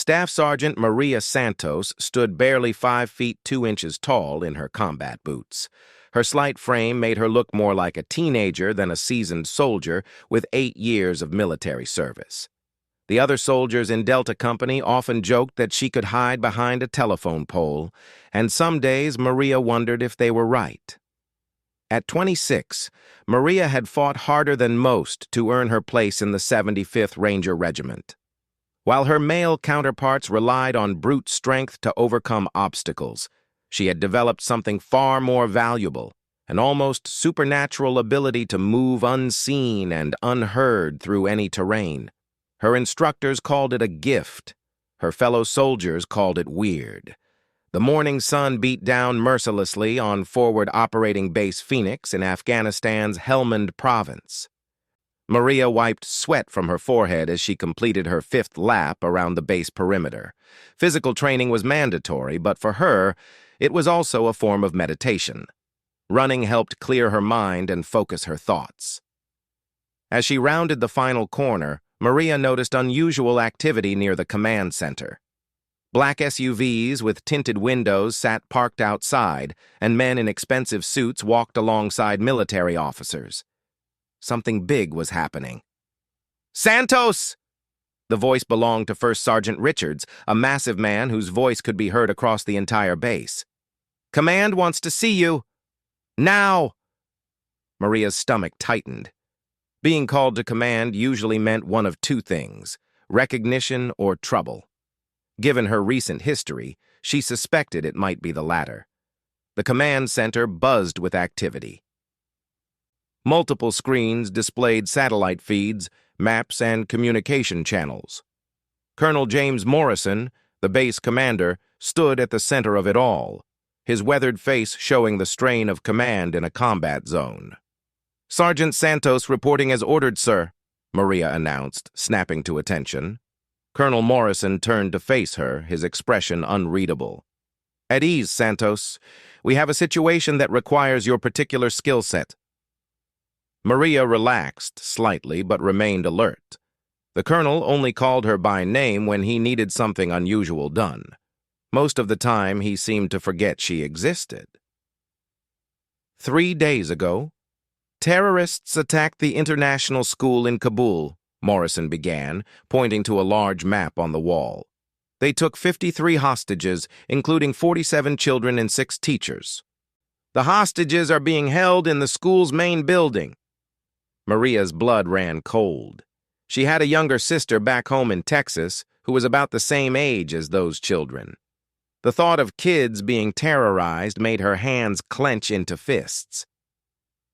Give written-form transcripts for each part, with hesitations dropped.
Staff Sergeant Maria Santos stood barely 5 feet 2 inches tall in her combat boots. Her slight frame made her look more like a teenager than a seasoned soldier with 8 years of military service. The other soldiers in Delta Company often joked that she could hide behind a telephone pole, and some days Maria wondered if they were right. At 26, Maria had fought harder than most to earn her place in the 75th Ranger Regiment. While her male counterparts relied on brute strength to overcome obstacles, she had developed something far more valuable, an almost supernatural ability to move unseen and unheard through any terrain. Her instructors called it a gift. Her fellow soldiers called it weird. The morning sun beat down mercilessly on Forward Operating Base Phoenix in Afghanistan's Helmand province. Maria wiped sweat from her forehead as she completed her 5th lap around the base perimeter. Physical training was mandatory, but for her, it was also a form of meditation. Running helped clear her mind and focus her thoughts. As she rounded the final corner, Maria noticed unusual activity near the command center. Black SUVs with tinted windows sat parked outside, and men in expensive suits walked alongside military officers. Something big was happening. "Santos!" The voice belonged to First Sergeant Richards, a massive man whose voice could be heard across the entire base. "Command wants to see you. Now!" Maria's stomach tightened. Being called to command usually meant one of two things: recognition or trouble. Given her recent history, she suspected it might be the latter. The command center buzzed with activity. Multiple screens displayed satellite feeds, maps, and communication channels. Colonel James Morrison, the base commander, stood at the center of it all, his weathered face showing the strain of command in a combat zone. "Sergeant Santos reporting as ordered, sir," Maria announced, snapping to attention. Colonel Morrison turned to face her, his expression unreadable. "At ease, Santos. We have a situation that requires your particular skill set." Maria relaxed slightly but remained alert. The colonel only called her by name when he needed something unusual done. Most of the time, he seemed to forget she existed. 3 days ago, terrorists attacked the international school in Kabul, Morrison began, pointing to a large map on the wall. They took 53 hostages, including 47 children and 6 teachers. "The hostages are being held in the school's main building." Maria's blood ran cold. She had a younger sister back home in Texas who was about the same age as those children. The thought of kids being terrorized made her hands clench into fists.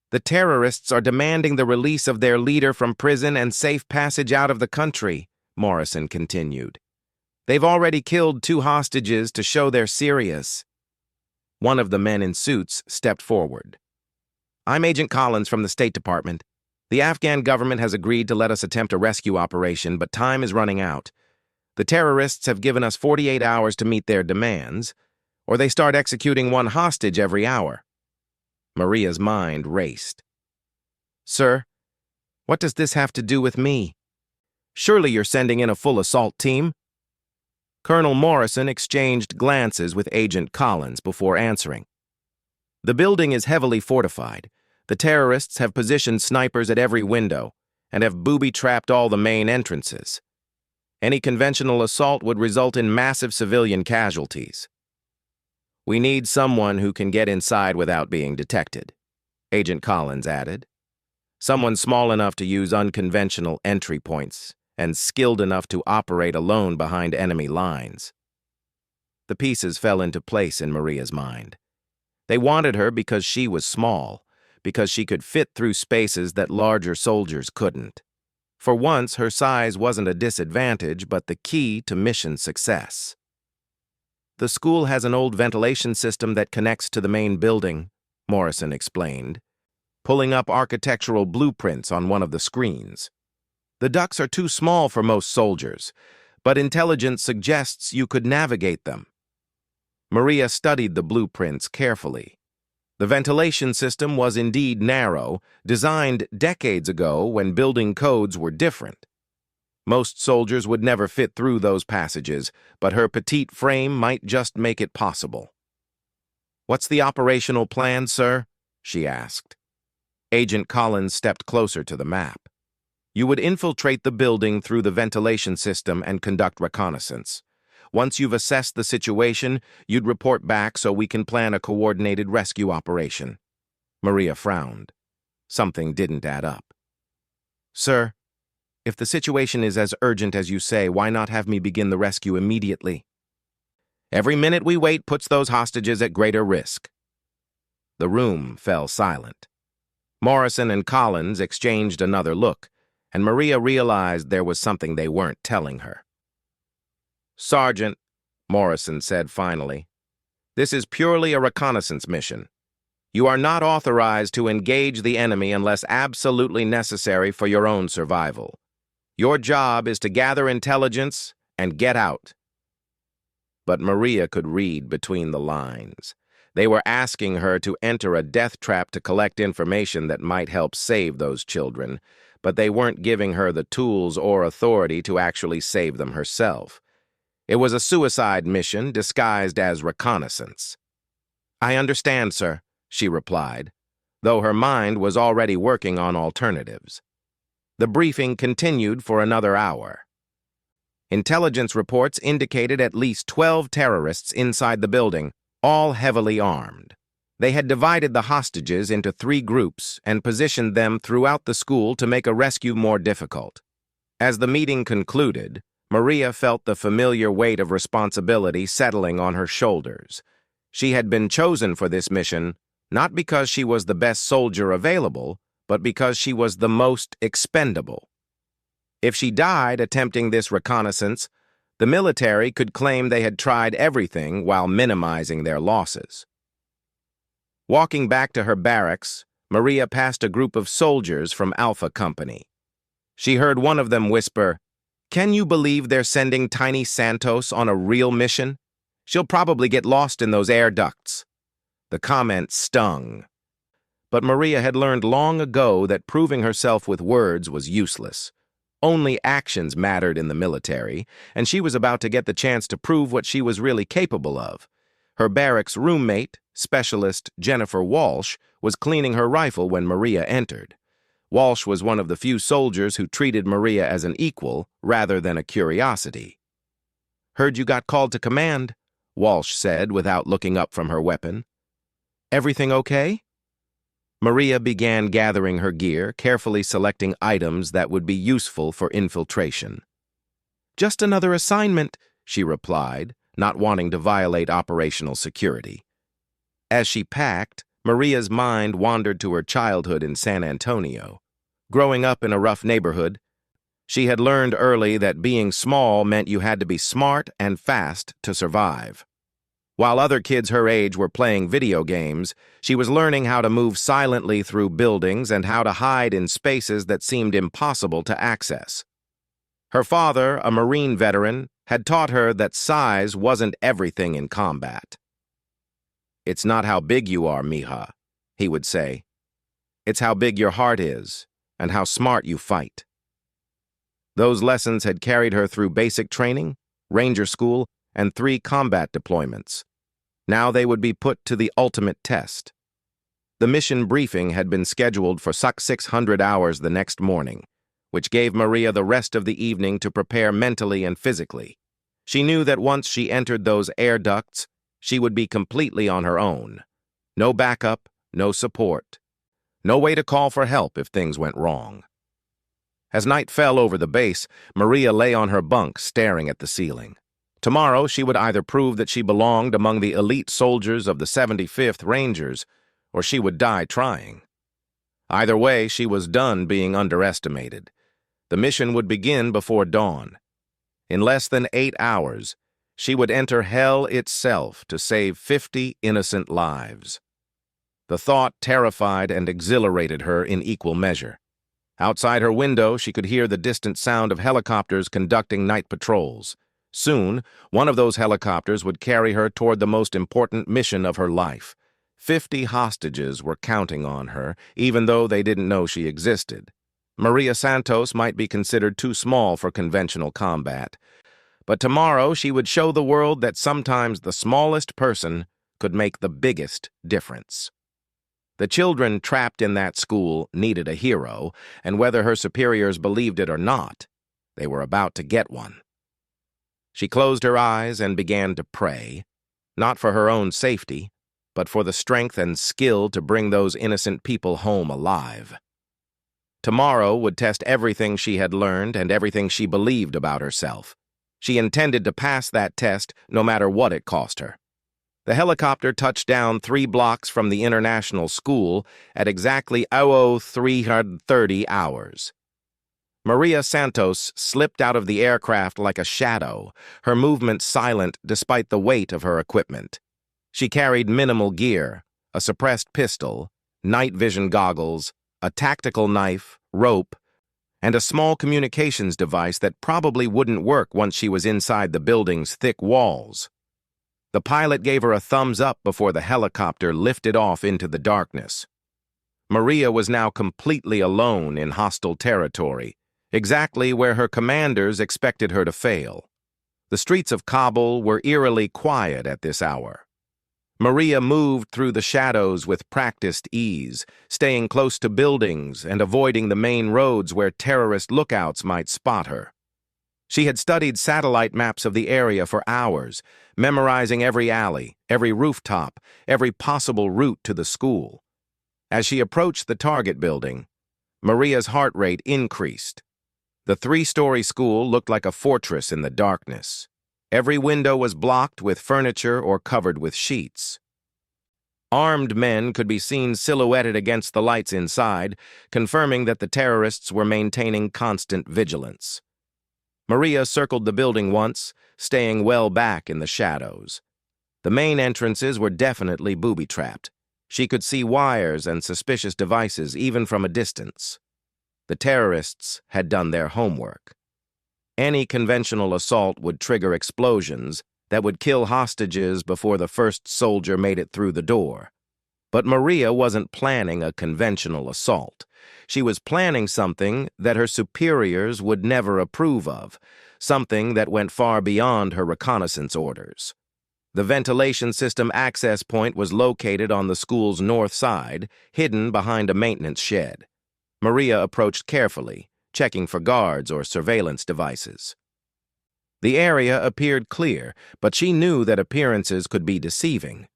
"The terrorists are demanding the release of their leader from prison and safe passage out of the country," Morrison continued. "They've already killed 2 hostages to show they're serious." One of the men in suits stepped forward. "I'm Agent Collins from the State Department. The Afghan government has agreed to let us attempt a rescue operation, but time is running out. The terrorists have given us 48 hours to meet their demands, or they start executing 1 hostage every hour." Maria's mind raced. "Sir, what does this have to do with me? Surely you're sending in a full assault team?" Colonel Morrison exchanged glances with Agent Collins before answering. "The building is heavily fortified. The terrorists have positioned snipers at every window and have booby-trapped all the main entrances. Any conventional assault would result in massive civilian casualties. We need someone who can get inside without being detected," Agent Collins added. "Someone small enough to use unconventional entry points and skilled enough to operate alone behind enemy lines." The pieces fell into place in Maria's mind. They wanted her because she was small, because she could fit through spaces that larger soldiers couldn't. For once, her size wasn't a disadvantage, but the key to mission success. "The school has an old ventilation system that connects to the main building," Morrison explained, pulling up architectural blueprints on one of the screens. "The ducts are too small for most soldiers, but intelligence suggests you could navigate them." Maria studied the blueprints carefully. The ventilation system was indeed narrow, designed decades ago when building codes were different. Most soldiers would never fit through those passages, but her petite frame might just make it possible. "What's the operational plan, sir?" she asked. Agent Collins stepped closer to the map. "You would infiltrate the building through the ventilation system and conduct reconnaissance. Once you've assessed the situation, you'd report back so we can plan a coordinated rescue operation." Maria frowned. Something didn't add up. "Sir, if the situation is as urgent as you say, why not have me begin the rescue immediately?" "Every minute we wait puts those hostages at greater risk." The room fell silent. Morrison and Collins exchanged another look, and Maria realized there was something they weren't telling her. "Sergeant," Morrison said finally, "this is purely a reconnaissance mission. You are not authorized to engage the enemy unless absolutely necessary for your own survival. Your job is to gather intelligence and get out." But Maria could read between the lines. They were asking her to enter a death trap to collect information that might help save those children, but they weren't giving her the tools or authority to actually save them herself. It was a suicide mission disguised as reconnaissance. "I understand, sir," she replied, though her mind was already working on alternatives. The briefing continued for another hour. Intelligence reports indicated at least 12 terrorists inside the building, all heavily armed. They had divided the hostages into 3 groups and positioned them throughout the school to make a rescue more difficult. As the meeting concluded, Maria felt the familiar weight of responsibility settling on her shoulders. She had been chosen for this mission not because she was the best soldier available, but because she was the most expendable. If she died attempting this reconnaissance, the military could claim they had tried everything while minimizing their losses. Walking back to her barracks, Maria passed a group of soldiers from Alpha Company. She heard one of them whisper, "Can you believe they're sending Tiny Santos on a real mission? She'll probably get lost in those air ducts." The comment stung. But Maria had learned long ago that proving herself with words was useless. Only actions mattered in the military, and she was about to get the chance to prove what she was really capable of. Her barracks roommate, Specialist Jennifer Walsh, was cleaning her rifle when Maria entered. Walsh was one of the few soldiers who treated Maria as an equal rather than a curiosity. "Heard you got called to command," Walsh said without looking up from her weapon. "Everything okay?" Maria began gathering her gear, carefully selecting items that would be useful for infiltration. "Just another assignment," she replied, not wanting to violate operational security. As she packed, Maria's mind wandered to her childhood in San Antonio. Growing up in a rough neighborhood, she had learned early that being small meant you had to be smart and fast to survive. While other kids her age were playing video games, she was learning how to move silently through buildings and how to hide in spaces that seemed impossible to access. Her father, a Marine veteran, had taught her that size wasn't everything in combat. "It's not how big you are, mija," he would say. "It's how big your heart is and how smart you fight." Those lessons had carried her through basic training, ranger school, and 3 combat deployments. Now they would be put to the ultimate test. The mission briefing had been scheduled for 600 hours the next morning, which gave Maria the rest of the evening to prepare mentally and physically. She knew that once she entered those air ducts, she would be completely on her own. No backup, no support. No way to call for help if things went wrong. As night fell over the base, Maria lay on her bunk staring at the ceiling. Tomorrow, she would either prove that she belonged among the elite soldiers of the 75th Rangers, or she would die trying. Either way, she was done being underestimated. The mission would begin before dawn. In less than 8 hours, she would enter hell itself to save 50 innocent lives. The thought terrified and exhilarated her in equal measure. Outside her window, she could hear the distant sound of helicopters conducting night patrols. Soon, one of those helicopters would carry her toward the most important mission of her life. 50 hostages were counting on her, even though they didn't know she existed. Maria Santos might be considered too small for conventional combat, but tomorrow she would show the world that sometimes the smallest person could make the biggest difference. The children trapped in that school needed a hero, and whether her superiors believed it or not, they were about to get one. She closed her eyes and began to pray, not for her own safety, but for the strength and skill to bring those innocent people home alive. Tomorrow would test everything she had learned and everything she believed about herself. She intended to pass that test no matter what it cost her. The helicopter touched down 3 blocks from the international school at exactly 0330 hours. Maria Santos slipped out of the aircraft like a shadow, her movements silent despite the weight of her equipment. She carried minimal gear, a suppressed pistol, night vision goggles, a tactical knife, rope, and a small communications device that probably wouldn't work once she was inside the building's thick walls. The pilot gave her a thumbs up before the helicopter lifted off into the darkness. Maria was now completely alone in hostile territory, exactly where her commanders expected her to fail. The streets of Kabul were eerily quiet at this hour. Maria moved through the shadows with practiced ease, staying close to buildings and avoiding the main roads where terrorist lookouts might spot her. She had studied satellite maps of the area for hours, memorizing every alley, every rooftop, every possible route to the school. As she approached the target building, Maria's heart rate increased. The 3-story school looked like a fortress in the darkness. Every window was blocked with furniture or covered with sheets. Armed men could be seen silhouetted against the lights inside, confirming that the terrorists were maintaining constant vigilance. Maria circled the building once, staying well back in the shadows. The main entrances were definitely booby-trapped. She could see wires and suspicious devices even from a distance. The terrorists had done their homework. Any conventional assault would trigger explosions that would kill hostages before the first soldier made it through the door. But Maria wasn't planning a conventional assault. She was planning something that her superiors would never approve of, something that went far beyond her reconnaissance orders. The ventilation system access point was located on the school's north side, hidden behind a maintenance shed. Maria approached carefully, checking for guards or surveillance devices. The area appeared clear, but she knew that appearances could be deceiving.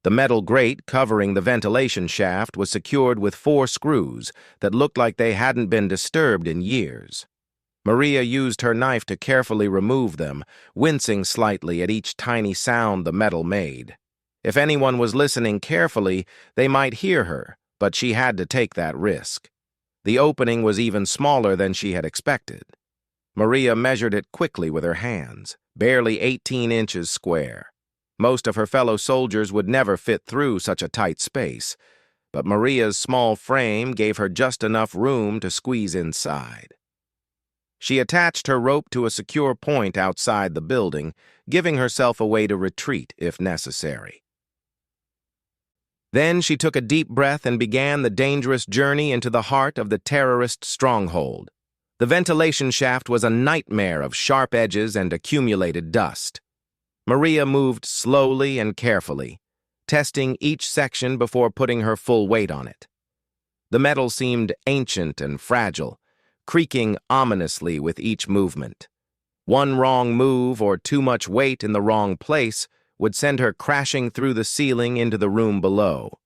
The metal grate covering the ventilation shaft was secured with 4 screws that looked like they hadn't been disturbed in years. Maria used her knife to carefully remove them, wincing slightly at each tiny sound the metal made. If anyone was listening carefully, they might hear her, but she had to take that risk. The opening was even smaller than she had expected. Maria measured it quickly with her hands, barely 18 inches square. Most of her fellow soldiers would never fit through such a tight space, but Maria's small frame gave her just enough room to squeeze inside. She attached her rope to a secure point outside the building, giving herself a way to retreat if necessary. Then she took a deep breath and began the dangerous journey into the heart of the terrorist stronghold. The ventilation shaft was a nightmare of sharp edges and accumulated dust. Maria moved slowly and carefully, testing each section before putting her full weight on it. The metal seemed ancient and fragile, creaking ominously with each movement. One wrong move or too much weight in the wrong place would send her crashing through the ceiling into the room below.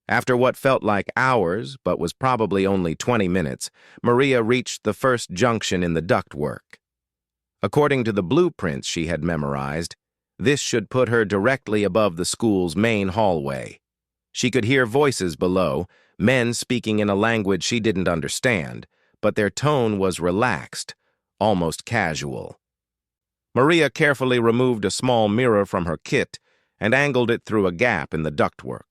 After what felt like hours, but was probably only 20 minutes, Maria reached the first junction in the ductwork. According to the blueprints she had memorized, this should put her directly above the school's main hallway. She could hear voices below, men speaking in a language she didn't understand, but their tone was relaxed, almost casual. Maria carefully removed a small mirror from her kit and angled it through a gap in the ductwork.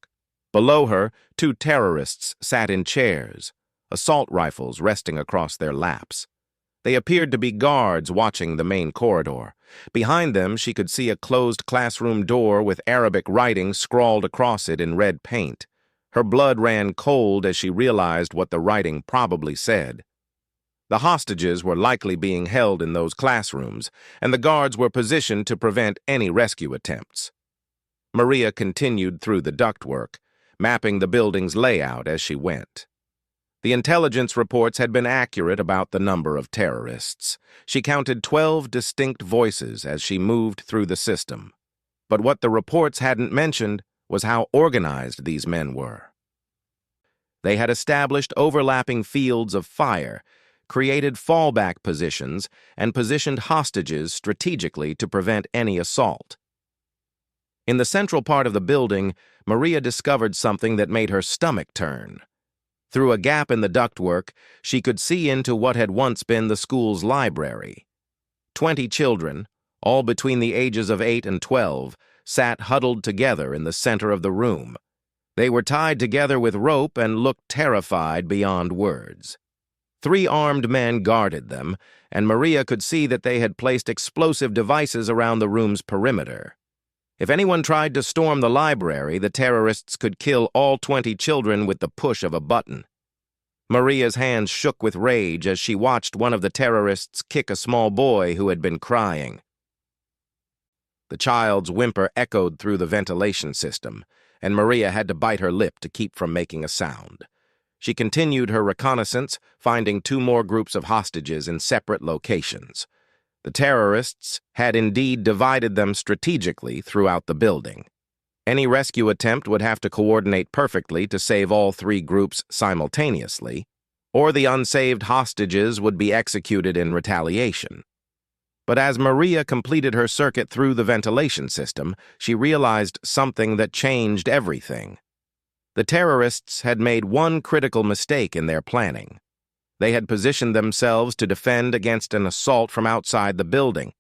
Below her, 2 terrorists sat in chairs, assault rifles resting across their laps. They appeared to be guards watching the main corridor. Behind them, she could see a closed classroom door with Arabic writing scrawled across it in red paint. Her blood ran cold as she realized what the writing probably said. The hostages were likely being held in those classrooms, and the guards were positioned to prevent any rescue attempts. Maria continued through the ductwork, mapping the building's layout as she went. The intelligence reports had been accurate about the number of terrorists. She counted 12 distinct voices as she moved through the system. But what the reports hadn't mentioned was how organized these men were. They had established overlapping fields of fire, created fallback positions, and positioned hostages strategically to prevent any assault. In the central part of the building, Maria discovered something that made her stomach turn. Through a gap in the ductwork, she could see into what had once been the school's library. 20 children, all between the ages of 8 and 12, sat huddled together in the center of the room. They were tied together with rope and looked terrified beyond words. 3 armed men guarded them, and Maria could see that they had placed explosive devices around the room's perimeter. If anyone tried to storm the library, the terrorists could kill all 20 children with the push of a button. Maria's hands shook with rage as she watched one of the terrorists kick a small boy who had been crying. The child's whimper echoed through the ventilation system, and Maria had to bite her lip to keep from making a sound. She continued her reconnaissance, finding 2 more groups of hostages in separate locations. The terrorists had indeed divided them strategically throughout the building. Any rescue attempt would have to coordinate perfectly to save all 3 groups simultaneously, or the unsaved hostages would be executed in retaliation. But as Maria completed her circuit through the ventilation system, she realized something that changed everything. The terrorists had made one critical mistake in their planning. They had positioned themselves to defend against an assault from outside the building,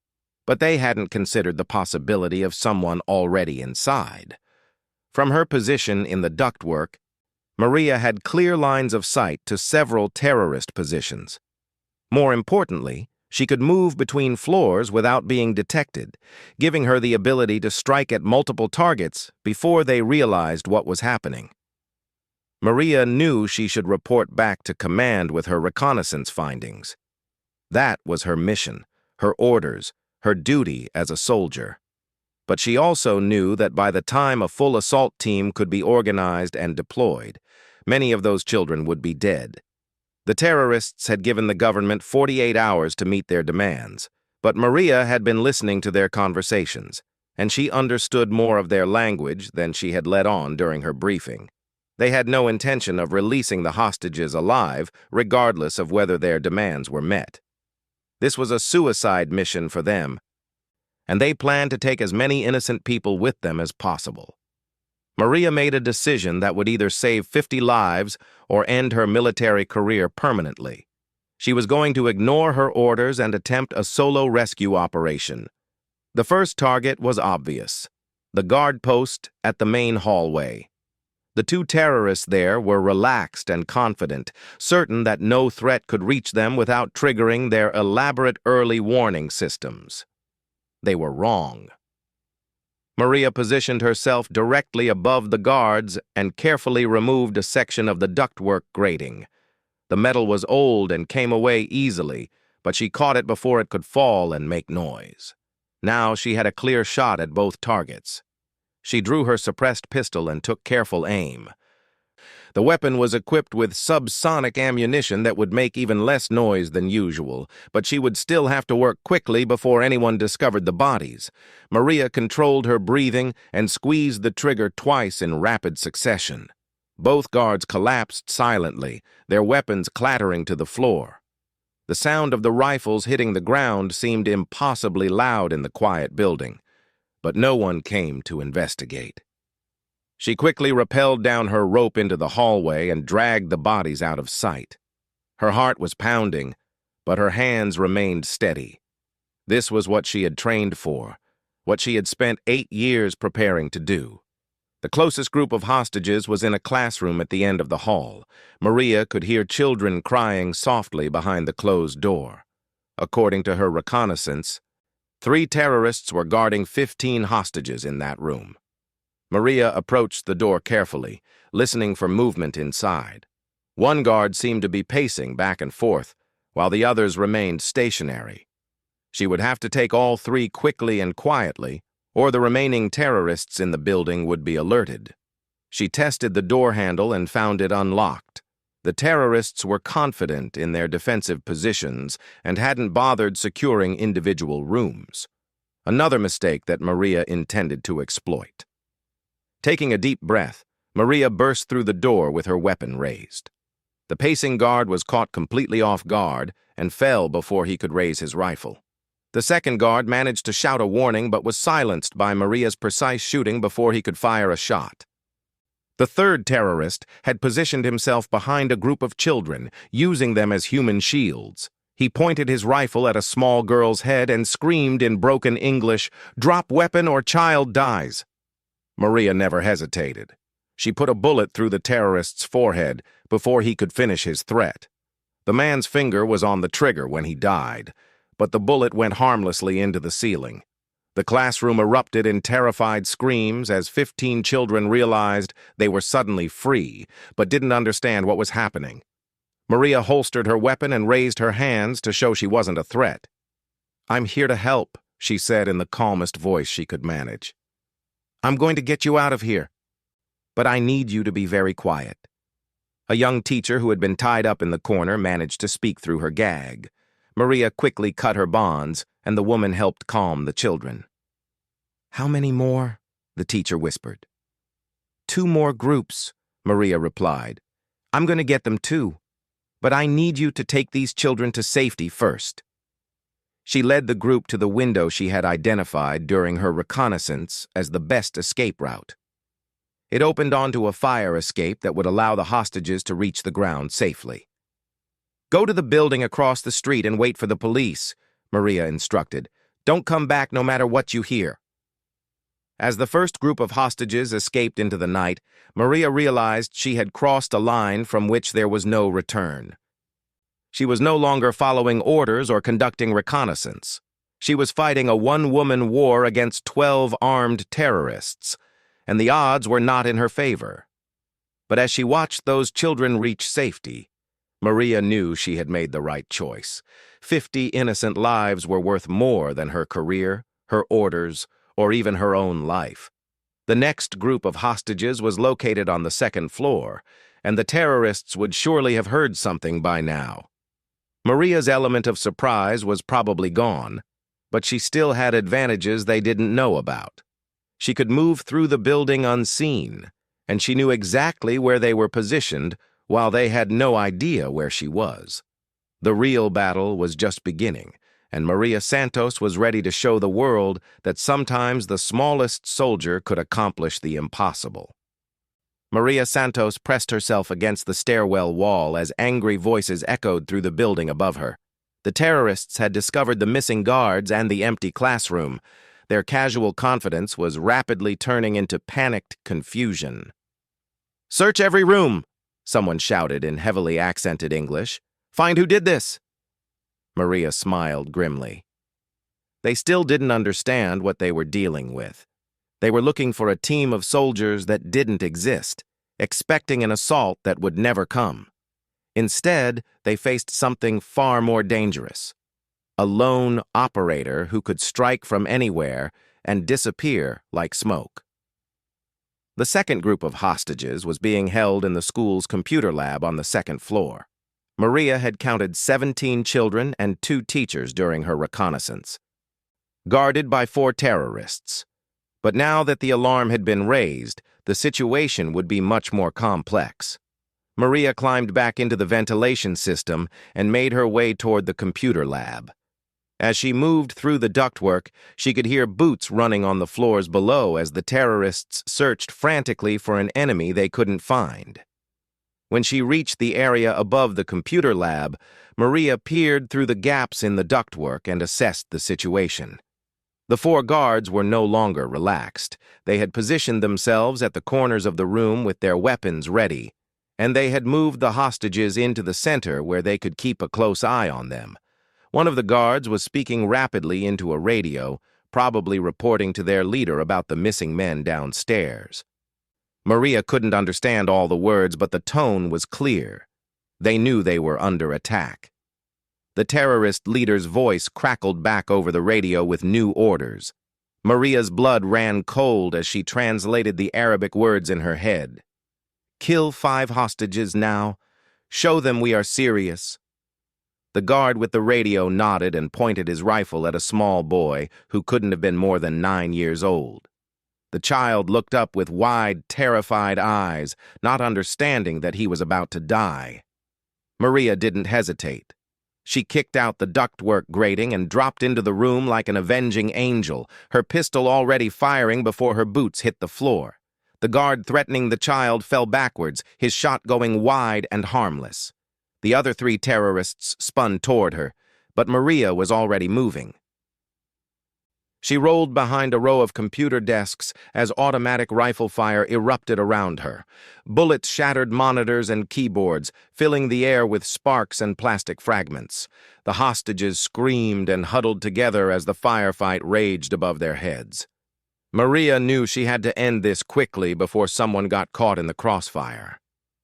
but they hadn't considered the possibility of someone already inside. From her position in the ductwork, Maria had clear lines of sight to several terrorist positions. More importantly, she could move between floors without being detected, giving her the ability to strike at multiple targets before they realized what was happening. Maria knew she should report back to command with her reconnaissance findings. That was her mission, her orders, her duty as a soldier. But she also knew that by the time a full assault team could be organized and deployed, many of those children would be dead. The terrorists had given the government 48 hours to meet their demands, but Maria had been listening to their conversations, and she understood more of their language than she had let on during her briefing. They had no intention of releasing the hostages alive, regardless of whether their demands were met. This was a suicide mission for them, and they planned to take as many innocent people with them as possible. Maria made a decision that would either save 50 lives or end her military career permanently. She was going to ignore her orders and attempt a solo rescue operation. The first target was obvious: the guard post at the main hallway. The 2 terrorists there were relaxed and confident, certain that no threat could reach them without triggering their elaborate early warning systems. They were wrong. Maria positioned herself directly above the guards and carefully removed a section of the ductwork grating. The metal was old and came away easily, but she caught it before it could fall and make noise. Now she had a clear shot at both targets. She drew her suppressed pistol and took careful aim. The weapon was equipped with subsonic ammunition that would make even less noise than usual, but she would still have to work quickly before anyone discovered the bodies. Maria controlled her breathing and squeezed the trigger twice in rapid succession. Both guards collapsed silently, their weapons clattering to the floor. The sound of the rifles hitting the ground seemed impossibly loud in the quiet building, but no one came to investigate. She quickly rappelled down her rope into the hallway and dragged the bodies out of sight. Her heart was pounding, but her hands remained steady. This was what she had trained for, what she had spent 8 years preparing to do. The closest group of hostages was in a classroom at the end of the hall. Maria could hear children crying softly behind the closed door. According to her reconnaissance, 3 terrorists were guarding 15 hostages in that room. Maria approached the door carefully, listening for movement inside. One guard seemed to be pacing back and forth, while the others remained stationary. She would have to take all three quickly and quietly, or the remaining terrorists in the building would be alerted. She tested the door handle and found it unlocked. The terrorists were confident in their defensive positions and hadn't bothered securing individual rooms. Another mistake that Maria intended to exploit. Taking a deep breath, Maria burst through the door with her weapon raised. The pacing guard was caught completely off guard and fell before he could raise his rifle. The second guard managed to shout a warning but was silenced by Maria's precise shooting before he could fire a shot. The third terrorist had positioned himself behind a group of children, using them as human shields. He pointed his rifle at a small girl's head and screamed in broken English, "Drop weapon or child dies." Maria never hesitated. She put a bullet through the terrorist's forehead before he could finish his threat. The man's finger was on the trigger when he died, but the bullet went harmlessly into the ceiling. The classroom erupted in terrified screams as 15 children realized they were suddenly free, but didn't understand what was happening. Maria holstered her weapon and raised her hands to show she wasn't a threat. "I'm here to help," she said in the calmest voice she could manage. "I'm going to get you out of here, but I need you to be very quiet." A young teacher who had been tied up in the corner managed to speak through her gag. Maria quickly cut her bonds, and the woman helped calm the children. "How many more?" the teacher whispered. "2 more groups," Maria replied. "I'm going to get them too, but I need you to take these children to safety first." She led the group to the window she had identified during her reconnaissance as the best escape route. It opened onto a fire escape that would allow the hostages to reach the ground safely. "Go to the building across the street and wait for the police," Maria instructed. "Don't come back no matter what you hear." As the first group of hostages escaped into the night, Maria realized she had crossed a line from which there was no return. She was no longer following orders or conducting reconnaissance. She was fighting a one-woman war against 12 armed terrorists, and the odds were not in her favor. But as she watched those children reach safety, Maria knew she had made the right choice. 50 innocent lives were worth more than her career, her orders, or even her own life. The next group of hostages was located on the 2nd floor, and the terrorists would surely have heard something by now. Maria's element of surprise was probably gone, but she still had advantages they didn't know about. She could move through the building unseen, and she knew exactly where they were positioned while they had no idea where she was. The real battle was just beginning, and Maria Santos was ready to show the world that sometimes the smallest soldier could accomplish the impossible. Maria Santos pressed herself against the stairwell wall as angry voices echoed through the building above her. The terrorists had discovered the missing guards and the empty classroom. Their casual confidence was rapidly turning into panicked confusion. "Search every room!" someone shouted in heavily accented English. "Find who did this!" Maria smiled grimly. They still didn't understand what they were dealing with. They were looking for a team of soldiers that didn't exist, expecting an assault that would never come. Instead, they faced something far more dangerous. A lone operator who could strike from anywhere and disappear like smoke. The second group of hostages was being held in the school's computer lab on the 2nd floor. Maria had counted 17 children and 2 teachers during her reconnaissance, guarded by 4 terrorists. But now that the alarm had been raised, the situation would be much more complex. Maria climbed back into the ventilation system and made her way toward the computer lab. As she moved through the ductwork, she could hear boots running on the floors below as the terrorists searched frantically for an enemy they couldn't find. When she reached the area above the computer lab, Maria peered through the gaps in the ductwork and assessed the situation. The 4 guards were no longer relaxed. They had positioned themselves at the corners of the room with their weapons ready, and they had moved the hostages into the center where they could keep a close eye on them. One of the guards was speaking rapidly into a radio, probably reporting to their leader about the missing men downstairs. Maria couldn't understand all the words, but the tone was clear. They knew they were under attack. The terrorist leader's voice crackled back over the radio with new orders. Maria's blood ran cold as she translated the Arabic words in her head. "Kill 5 hostages now. Show them we are serious." The guard with the radio nodded and pointed his rifle at a small boy who couldn't have been more than 9 years old. The child looked up with wide, terrified eyes, not understanding that he was about to die. Maria didn't hesitate. She kicked out the ductwork grating and dropped into the room like an avenging angel, her pistol already firing before her boots hit the floor. The guard threatening the child fell backwards, his shot going wide and harmless. The other 3 terrorists spun toward her, but Maria was already moving. She rolled behind a row of computer desks as automatic rifle fire erupted around her. Bullets shattered monitors and keyboards, filling the air with sparks and plastic fragments. The hostages screamed and huddled together as the firefight raged above their heads. Maria knew she had to end this quickly before someone got caught in the crossfire.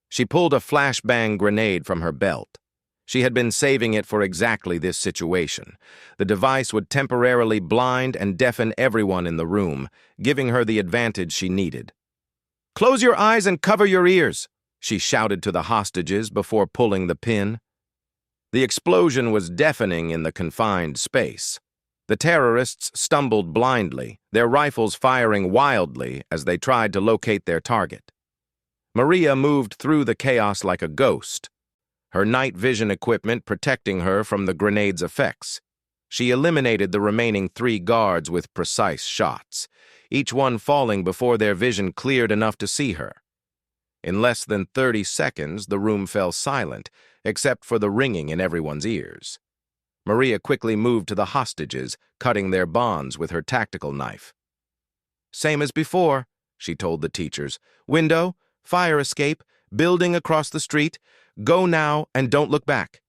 She pulled a flashbang grenade from her belt. She had been saving it for exactly this situation. The device would temporarily blind and deafen everyone in the room, giving her the advantage she needed. "Close your eyes and cover your ears," she shouted to the hostages before pulling the pin. The explosion was deafening in the confined space. The terrorists stumbled blindly, their rifles firing wildly as they tried to locate their target. Maria moved through the chaos like a ghost, her night vision equipment protecting her from the grenade's effects. She eliminated the remaining 3 guards with precise shots, each one falling before their vision cleared enough to see her. In less than 30 seconds, the room fell silent, except for the ringing in everyone's ears. Maria quickly moved to the hostages, cutting their bonds with her tactical knife. "Same as before," she told the teachers. "Window, fire escape, building across the street. Go now and don't look back."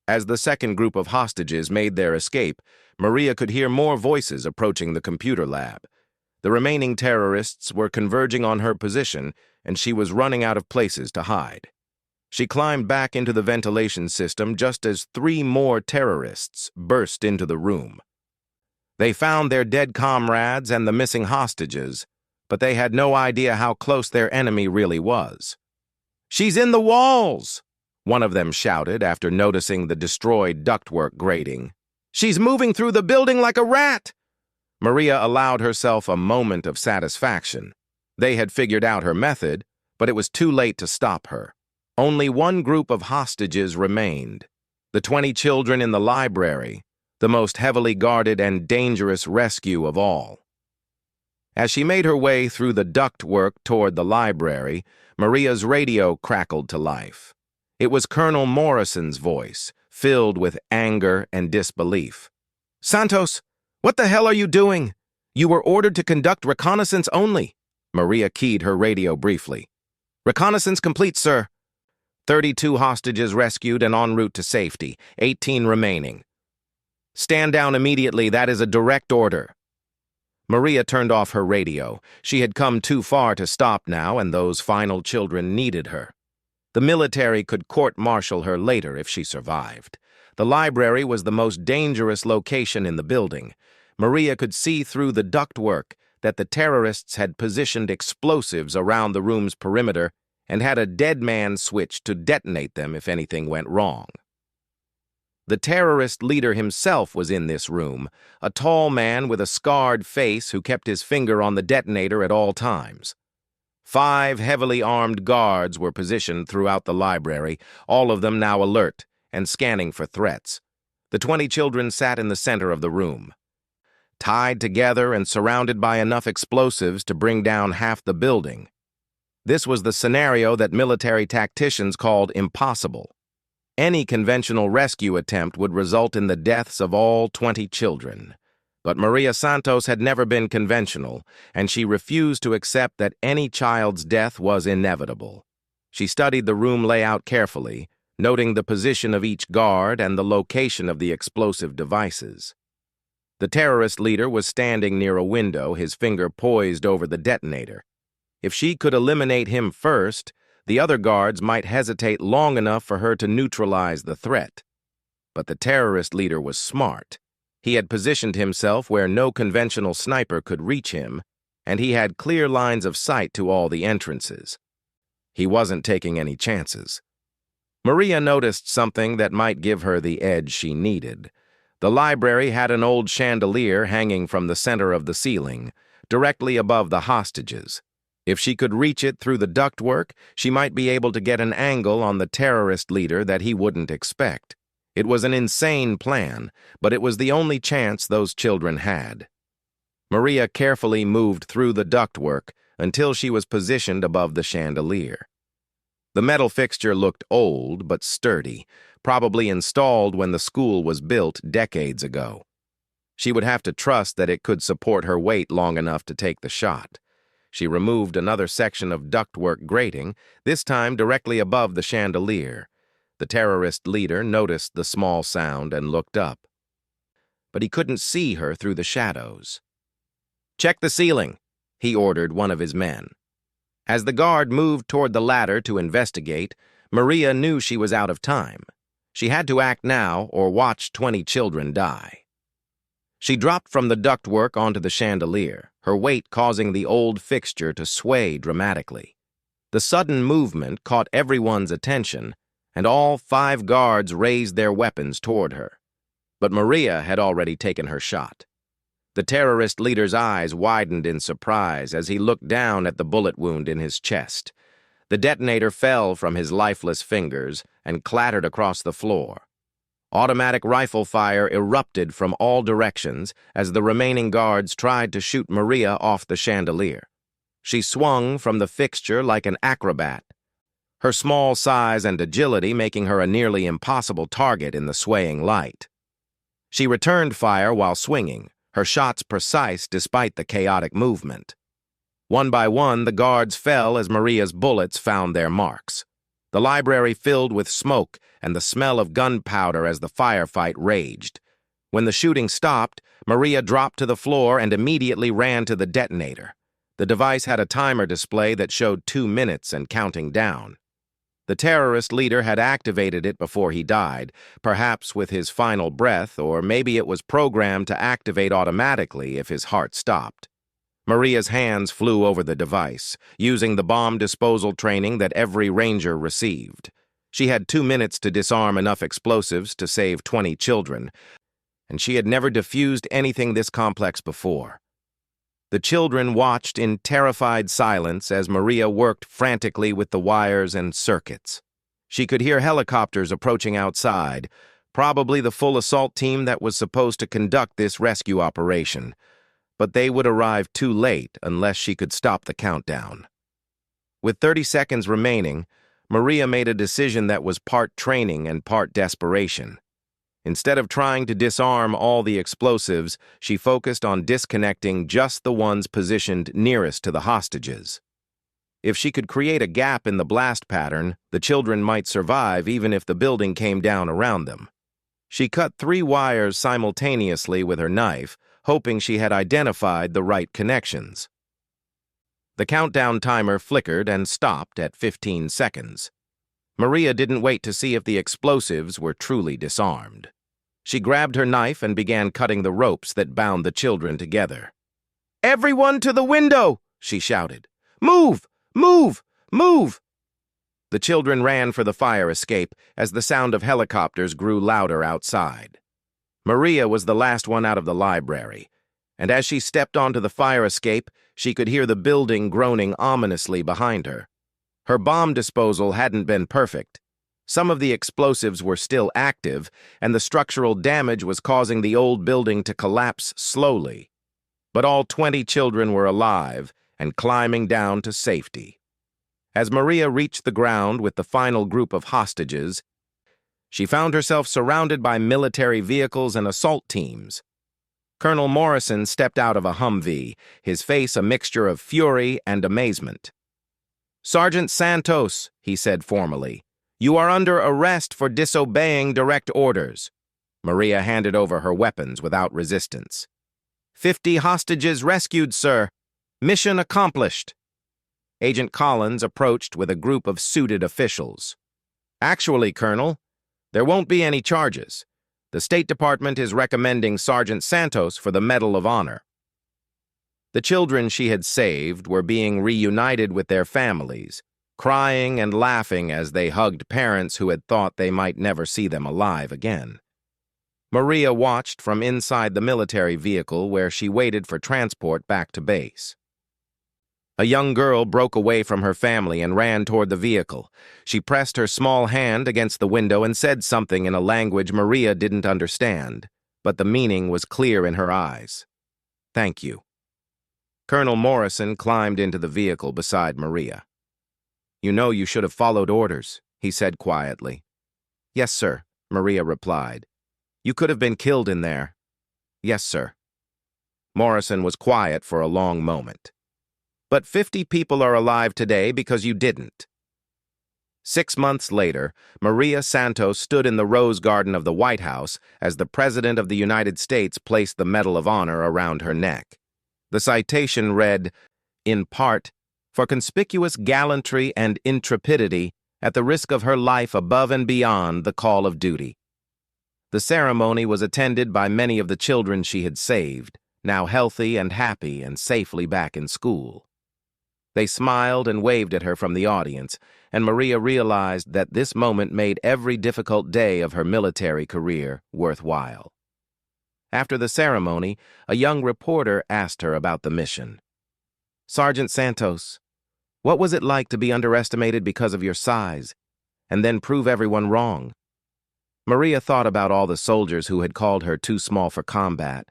As the second group of hostages made their escape, Maria could hear more voices approaching the computer lab. The remaining terrorists were converging on her position, and she was running out of places to hide. She climbed back into the ventilation system just as 3 more terrorists burst into the room. They found their dead comrades and the missing hostages, but they had no idea how close their enemy really was. "She's in the walls!" one of them shouted after noticing the destroyed ductwork grating. "She's moving through the building like a rat!" Maria allowed herself a moment of satisfaction. They had figured out her method, but it was too late to stop her. Only one group of hostages remained: the 20 children in the library, the most heavily guarded and dangerous rescue of all. As she made her way through the ductwork toward the library, Maria's radio crackled to life. It was Colonel Morrison's voice, filled with anger and disbelief. "Santos, what the hell are you doing? You were ordered to conduct reconnaissance only." Maria keyed her radio briefly. "Reconnaissance complete, sir. 32 hostages rescued and en route to safety, 18 remaining. Stand down immediately, that is a direct order." Maria turned off her radio. She had come too far to stop now, and those final children needed her. The military could court-martial her later if she survived. The library was the most dangerous location in the building. Maria could see through the ductwork that the terrorists had positioned explosives around the room's perimeter and had a dead man switch to detonate them if anything went wrong. The terrorist leader himself was in this room, a tall man with a scarred face who kept his finger on the detonator at all times. 5 heavily armed guards were positioned throughout the library, all of them now alert and scanning for threats. The 20 children sat in the center of the room, tied together and surrounded by enough explosives to bring down half the building. This was the scenario that military tacticians called impossible. Any conventional rescue attempt would result in the deaths of all 20 children. But Maria Santos had never been conventional, and she refused to accept that any child's death was inevitable. She studied the room layout carefully, noting the position of each guard and the location of the explosive devices. The terrorist leader was standing near a window, his finger poised over the detonator. If she could eliminate him first, the other guards might hesitate long enough for her to neutralize the threat. But the terrorist leader was smart. He had positioned himself where no conventional sniper could reach him, and he had clear lines of sight to all the entrances. He wasn't taking any chances. Maria noticed something that might give her the edge she needed. The library had an old chandelier hanging from the center of the ceiling, directly above the hostages. If she could reach it through the ductwork, she might be able to get an angle on the terrorist leader that he wouldn't expect. It was an insane plan, but it was the only chance those children had. Maria carefully moved through the ductwork until she was positioned above the chandelier. The metal fixture looked old but sturdy, probably installed when the school was built decades ago. She would have to trust that it could support her weight long enough to take the shot. She removed another section of ductwork grating, this time directly above the chandelier. The terrorist leader noticed the small sound and looked up. But he couldn't see her through the shadows. "Check the ceiling," he ordered one of his men. As the guard moved toward the ladder to investigate, Maria knew she was out of time. She had to act now or watch 20 children die. She dropped from the ductwork onto the chandelier, her weight causing the old fixture to sway dramatically. The sudden movement caught everyone's attention, and all 5 guards raised their weapons toward her. But Maria had already taken her shot. The terrorist leader's eyes widened in surprise as he looked down at the bullet wound in his chest. The detonator fell from his lifeless fingers and clattered across the floor. Automatic rifle fire erupted from all directions as the remaining guards tried to shoot Maria off the chandelier. She swung from the fixture like an acrobat, her small size and agility making her a nearly impossible target in the swaying light. She returned fire while swinging, her shots precise despite the chaotic movement. One by one, the guards fell as Maria's bullets found their marks. The library filled with smoke and the smell of gunpowder as the firefight raged. When the shooting stopped, Maria dropped to the floor and immediately ran to the detonator. The device had a timer display that showed 2 minutes and counting down. The terrorist leader had activated it before he died, perhaps with his final breath, or maybe it was programmed to activate automatically if his heart stopped. Maria's hands flew over the device, using the bomb disposal training that every ranger received. She had 2 minutes to disarm enough explosives to save 20 children, and she had never defused anything this complex before. The children watched in terrified silence as Maria worked frantically with the wires and circuits. She could hear helicopters approaching outside, probably the full assault team that was supposed to conduct this rescue operation. But they would arrive too late unless she could stop the countdown. With 30 seconds remaining, Maria made a decision that was part training and part desperation. Instead of trying to disarm all the explosives, she focused on disconnecting just the ones positioned nearest to the hostages. If she could create a gap in the blast pattern, the children might survive even if the building came down around them. She cut 3 wires simultaneously with her knife, hoping she had identified the right connections. The countdown timer flickered and stopped at 15 seconds. Maria didn't wait to see if the explosives were truly disarmed. She grabbed her knife and began cutting the ropes that bound the children together. "Everyone to the window!" she shouted. "Move! Move! Move!" The children ran for the fire escape as the sound of helicopters grew louder outside. Maria was the last one out of the library, and as she stepped onto the fire escape, she could hear the building groaning ominously behind her. Her bomb disposal hadn't been perfect. Some of the explosives were still active, and the structural damage was causing the old building to collapse slowly. But all 20 children were alive and climbing down to safety. As Maria reached the ground with the final group of hostages, she found herself surrounded by military vehicles and assault teams. Colonel Morrison stepped out of a Humvee, his face a mixture of fury and amazement. "Sergeant Santos," he said formally, "you are under arrest for disobeying direct orders." Maria handed over her weapons without resistance. 50 hostages rescued, sir. Mission accomplished." Agent Collins approached with a group of suited officials. "Actually, Colonel, there won't be any charges. The State Department is recommending Sergeant Santos for the Medal of Honor. The children she had saved were being reunited with their families, crying and laughing as they hugged parents who had thought they might never see them alive again. Maria watched from inside the military vehicle where she waited for transport back to base. A young girl broke away from her family and ran toward the vehicle. She pressed her small hand against the window and said something in a language Maria didn't understand, but the meaning was clear in her eyes. "Thank you." Colonel Morrison climbed into the vehicle beside Maria. "You know you should have followed orders," he said quietly. "Yes, sir," Maria replied. "You could have been killed in there." "Yes, sir." Morrison was quiet for a long moment. "But 50 people are alive today because you didn't." 6 months later, Maria Santos stood in the Rose Garden of the White House as the President of the United States placed the Medal of Honor around her neck. The citation read, in part, "For conspicuous gallantry and intrepidity at the risk of her life above and beyond the call of duty." The ceremony was attended by many of the children she had saved, now healthy and happy and safely back in school. They smiled and waved at her from the audience, and Maria realized that this moment made every difficult day of her military career worthwhile. After the ceremony, a young reporter asked her about the mission. "Sergeant Santos, what was it like to be underestimated because of your size, and then prove everyone wrong?" Maria thought about all the soldiers who had called her too small for combat,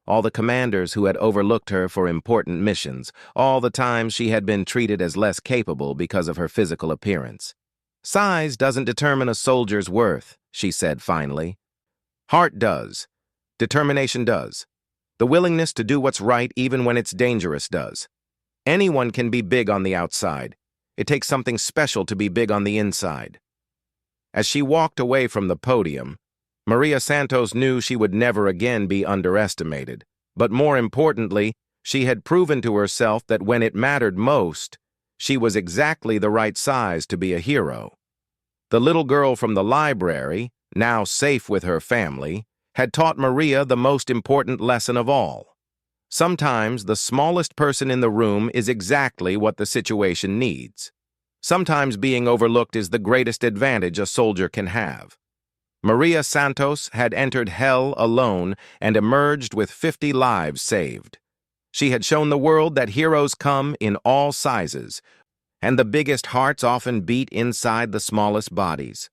all the commanders who had overlooked her for important missions, all the times she had been treated as less capable because of her physical appearance. "Size doesn't determine a soldier's worth," she said finally. "Heart does. Determination does. The willingness to do what's right even when it's dangerous does. Anyone can be big on the outside. It takes something special to be big on the inside." As she walked away from the podium, Maria Santos knew she would never again be underestimated, but more importantly, she had proven to herself that when it mattered most, she was exactly the right size to be a hero. The little girl from the library, now safe with her family, had taught Maria the most important lesson of all. Sometimes the smallest person in the room is exactly what the situation needs. Sometimes being overlooked is the greatest advantage a soldier can have. Maria Santos had entered hell alone and emerged with 50 lives saved. She had shown the world that heroes come in all sizes, and the biggest hearts often beat inside the smallest bodies.